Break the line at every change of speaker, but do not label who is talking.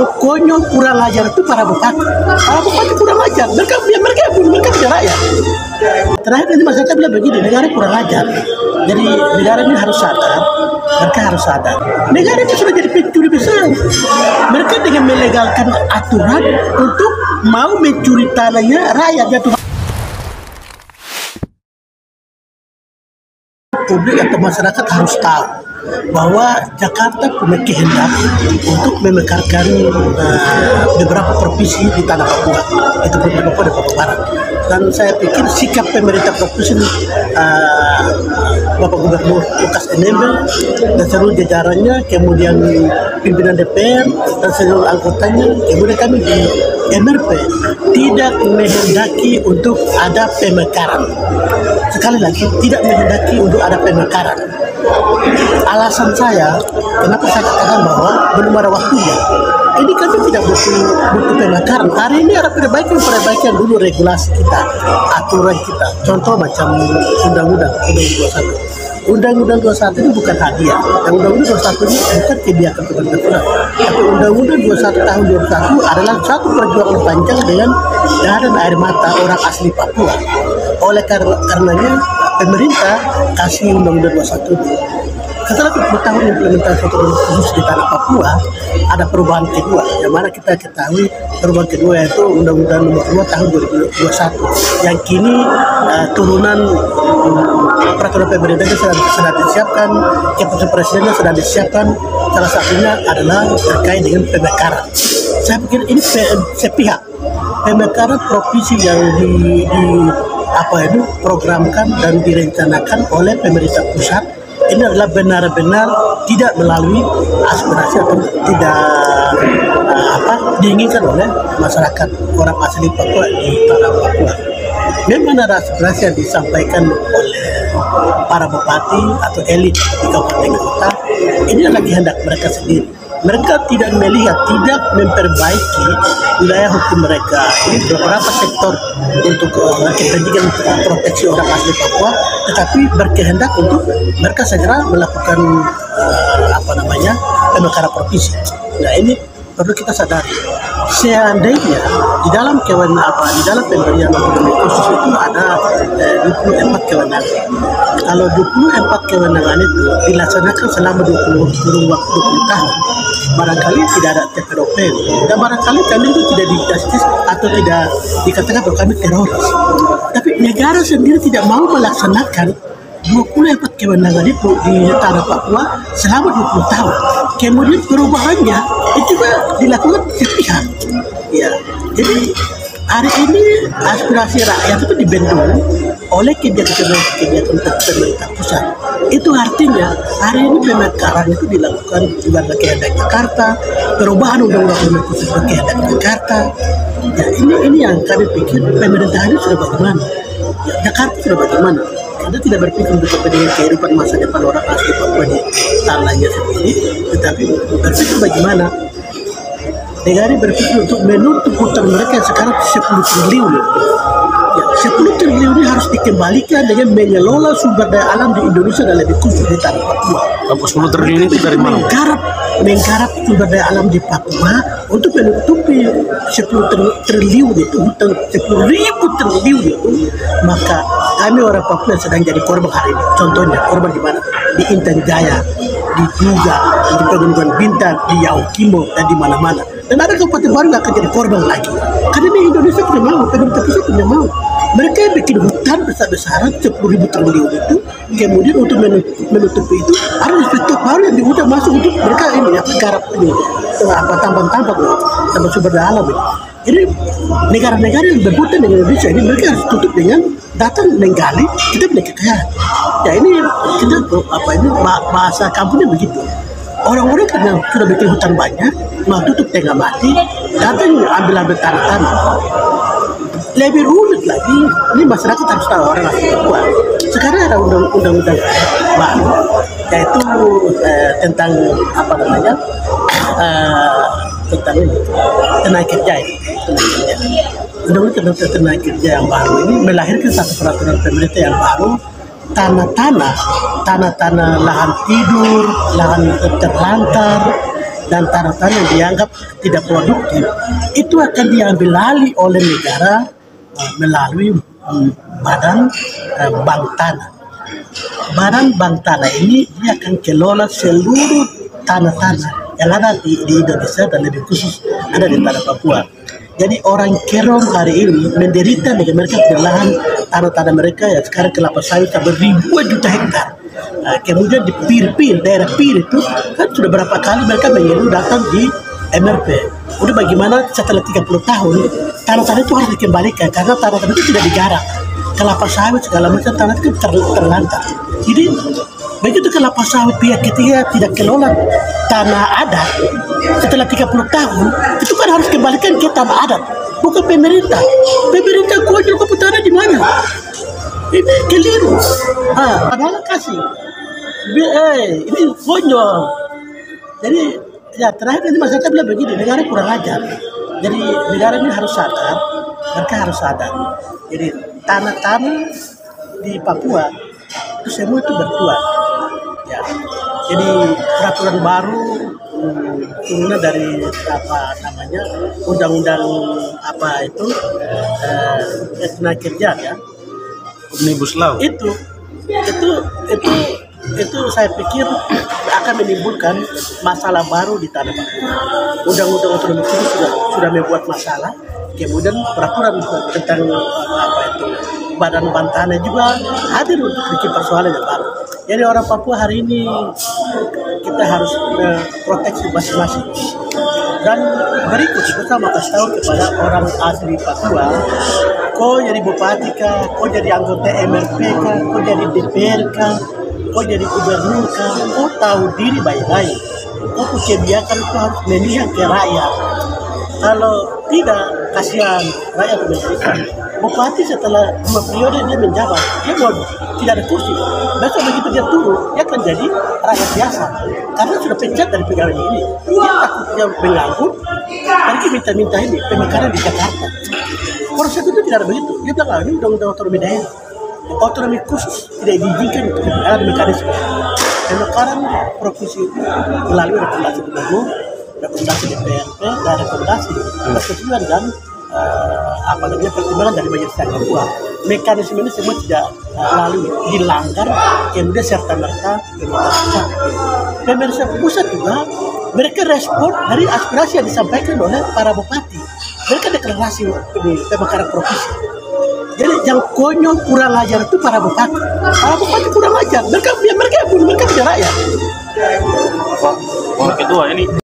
Pokoknya kurang ajar itu para bupati. Para bupati kurang ajar. Mereka punya rakyat. Terakhir nanti masyarakat bilang begini, negara kurang ajar. Jadi negara ini harus sadar. Mereka harus sadar. Negara ini sudah jadi pencuri besar. Mereka dengan melegalkan aturan untuk mau mencuri tanahnya rakyat. Publik atau masyarakat harus tahu bahwa Jakarta punya kehendak untuk memekarkan beberapa provinsi di tanah Papua, itu Papua dan Papua Barat. Dan saya pikir sikap pemerintah provinsi Bapak Gubernur Lukas NMB dan seluruh jajarannya, kemudian pimpinan DPR dan seluruh anggotanya, kemudian kami di MRP tidak menghendaki untuk ada pemekaran. Sekali lagi, tidak menghendaki untuk ada pemekaran. Alasan saya, kenapa saya katakan bahwa belum ada waktunya. Ini kami tidak butuh pemekaran. Hari ini ada perbaikan dulu regulasi kita, aturan kita. Contoh macam Undang-Undang 21. Undang-Undang 21 ini bukan hadiah. Undang-Undang 21 ini bukan kebijakan pemerintah pusat. Tapi Undang-Undang 21 tahun 2001 adalah satu perjuangan panjang dengan darah dan air mata orang asli Papua. Oleh karenanya pemerintah kasih Undang-Undang 21 ini. Setelah 20 tahun implementasi khusus di tanah Papua, ada perubahan kedua, yang mana kita ketahui perubahan kedua yaitu Undang-Undang Nomor 2 tahun 2021, yang kini turunan peraturan pemerintahnya sudah disiapkan, keputusan presidennya sudah disiapkan. Salah satunya adalah terkait dengan pemekaran. Saya pikir ini sepihak pemekaran provinsi yang programkan dan direncanakan oleh pemerintah pusat. Ini adalah benar-benar tidak melalui aspirasi atau tidak diinginkan oleh masyarakat orang asli Papua di tanah Papua. Memang ada aspirasi yang disampaikan oleh para bupati atau elit di kabupaten kota. Ini adalah kehendak mereka sendiri. Mereka tidak melihat, tidak memperbaiki wilayah hukum mereka. Ini beberapa sektor untuk kepentingan proteksi orang asli Papua, tetapi berkehendak untuk mereka segera melakukan pemekaran provinsi. Nah, ini perlu kita sadari. Seandainya di dalam pemberian otonomi khusus itu ada 24 kewenangan. Kalau 24 kewenangan itu dilaksanakan selama 20 tahun, barangkali tidak ada TPROP dan barangkali kami itu tidak dikasih atau tidak dikatakan bahwa kami teroris. Tapi negara sendiri tidak mau melaksanakan 24 kewenangan itu di tanah Papua selama 20 tahun. Kemudian perubahannya itu juga dilakukan sepihak. Ya, jadi hari ini aspirasi rakyat itu dibendung oleh kebijakan pemerintah pusat. Itu artinya hari ini pemekaran itu dilakukan sebagai kehendak Jakarta, perubahan undang-undang khusus sebagai kehendak Jakarta. Ya, ini yang kami pikir pemerintah ini sudah bagaimana? Ya, Jakarta sudah bagaimana? Kita tidak berpikir untuk kepentingan kehidupan masa depan orang asli Papua di tanahnya sendiri, tetapi berpikir bagaimana negara berpikir untuk menutup hutang mereka yang sekarang 10 triliun. Ya, 10 triliun ini harus dikembalikan dengan mengelola sumber daya alam di Indonesia dan lebih khusus di tanah Papua.
10 triliun itu dari mana?
Menggarap sumber daya alam di Papua untuk menutupi 10 triliun itu, hutang 10.000 triliun itu, maka kami orang Papua sedang jadi korban hari ini. Contohnya korban di mana? Di Intan Jaya, di Juga, di Pegunungan Bintang, di Yaukimo, dan di mana-mana. Dan ada kabupaten baru yang akan jadi korban lagi. Karena di Indonesia tidak mau, pemerintah pusat tidak mau. Mereka yang bikin hutan besar-besaran 10.000 triliun itu, kemudian untuk menutupi itu ada inspektor baru yang diundang masuk untuk mereka ini garap ini, tambang sumber daya alam ini. Jadi negara-negara yang berhutang dengan Indonesia ini mereka harus tutup dengan datang menggali, kita punya kekayaan. Ya ini kita bahasa kampungnya begitu. Orang-orang karena sudah bikin hutan banyak, mau tutup tengah mati, datang ambil tanah-tanah. Lebih rumit lagi, ini masyarakat harus tahu orang asli Papua. Sekarang ada undang-undang baru, yaitu tentang tentang tenaga kerja ini. Undang-undang tenaga kerja yang baru ini melahirkan satu peraturan pemerintah yang baru. Tanah-tanah lahan tidur, lahan terlantar, dan tanah-tanah yang dianggap tidak produktif itu akan diambil alih oleh negara melalui badan bank tanah. Badan bank tanah ini dia akan kelola seluruh tanah-tanah yang ada di Indonesia dan lebih khusus ada di tanah Papua. Jadi orang Kerong hari ini menderita dengan mereka punya lahan tanah-tanah mereka yang sekarang kelapa sawit beribuan juta hektar. Kemudian di Pir, daerah Pir itu kan sudah berapa kali mereka mengeluh datang di MRP. Udah bagaimana setelah 30 tahun tanah-tanah itu harus dikembalikan karena tanah-tanah itu tidak digarap. Kelapa sawit segala macam tanah itu terlantar. Jadi begitu kelapa sawit pihak ketiga tidak kelola tanah adat setelah 30 tahun itu kan harus kembalikan ke tanah adat, bukan pemerintah. Pemerintah konyol ke tanah di mana? Ini keliru. Padahal kasih. Ini konyol. Jadi ya terakhir ini masyarakat bilang begini, negara kurang ajar. Jadi negara ini harus sadar, mereka harus sadar. Jadi tanah-tanah di Papua itu semua itu bertuan. Ya, jadi peraturan baru turunan dari apa namanya undang-undang apa itu tenaga kerja ya.
Omnibus Law.
Itu saya pikir akan menimbulkan masalah baru di tanah Papua. Undang-undang otonomi khusus sudah membuat masalah. Kemudian peraturan tentang apa itu badan tanah juga hadir untuk bikin persoalan yang baru. Jadi orang Papua hari ini kita harus proteksi masing-masing. Dan berikut bersama kasih tahu kepada orang asli Papua, kau jadi bupati kah, kau jadi anggota MRP kah, kau jadi DPR kah, kau jadi gubernur kah, kau tahu diri baik-baik. Kau punya kebijakan itu harus memihak ke rakyat. Kalau tidak, kasihan rakyat menderita. Bupati setelah 2 periode dia menjabat, dia mau tidak ada kursi. Besok begitu dia turun, dia akan jadi rakyat biasa. Karena sudah pecat dari pegawai ini. Dia takut dia mengganggu, dan dia minta-minta ini pemekaran di Jakarta. Proses itu tidak ada begitu. Dia bilang, ini undang-undang otonomi daerah. Otonomi khusus tidak diizinkan untuk ada mekanisme. Pemekaran provinsi itu melalui rekomendasi gubernur, rekomendasi DPRP, dan rekomendasi persetujuan dan pertimbangan dari Majelis Rakyat Papua. Mekanisme ini semua tidak lalu dilanggar, kemudian serta merta pemerintah pusat juga mereka respon dari aspirasi yang disampaikan oleh para bupati. Mereka deklarasi di pemekaran provinsi. Jadi yang konyol kurang ajar itu para bupati. Para bupati kurang ajar. Mereka punya rakyat.
Pak Ketua ini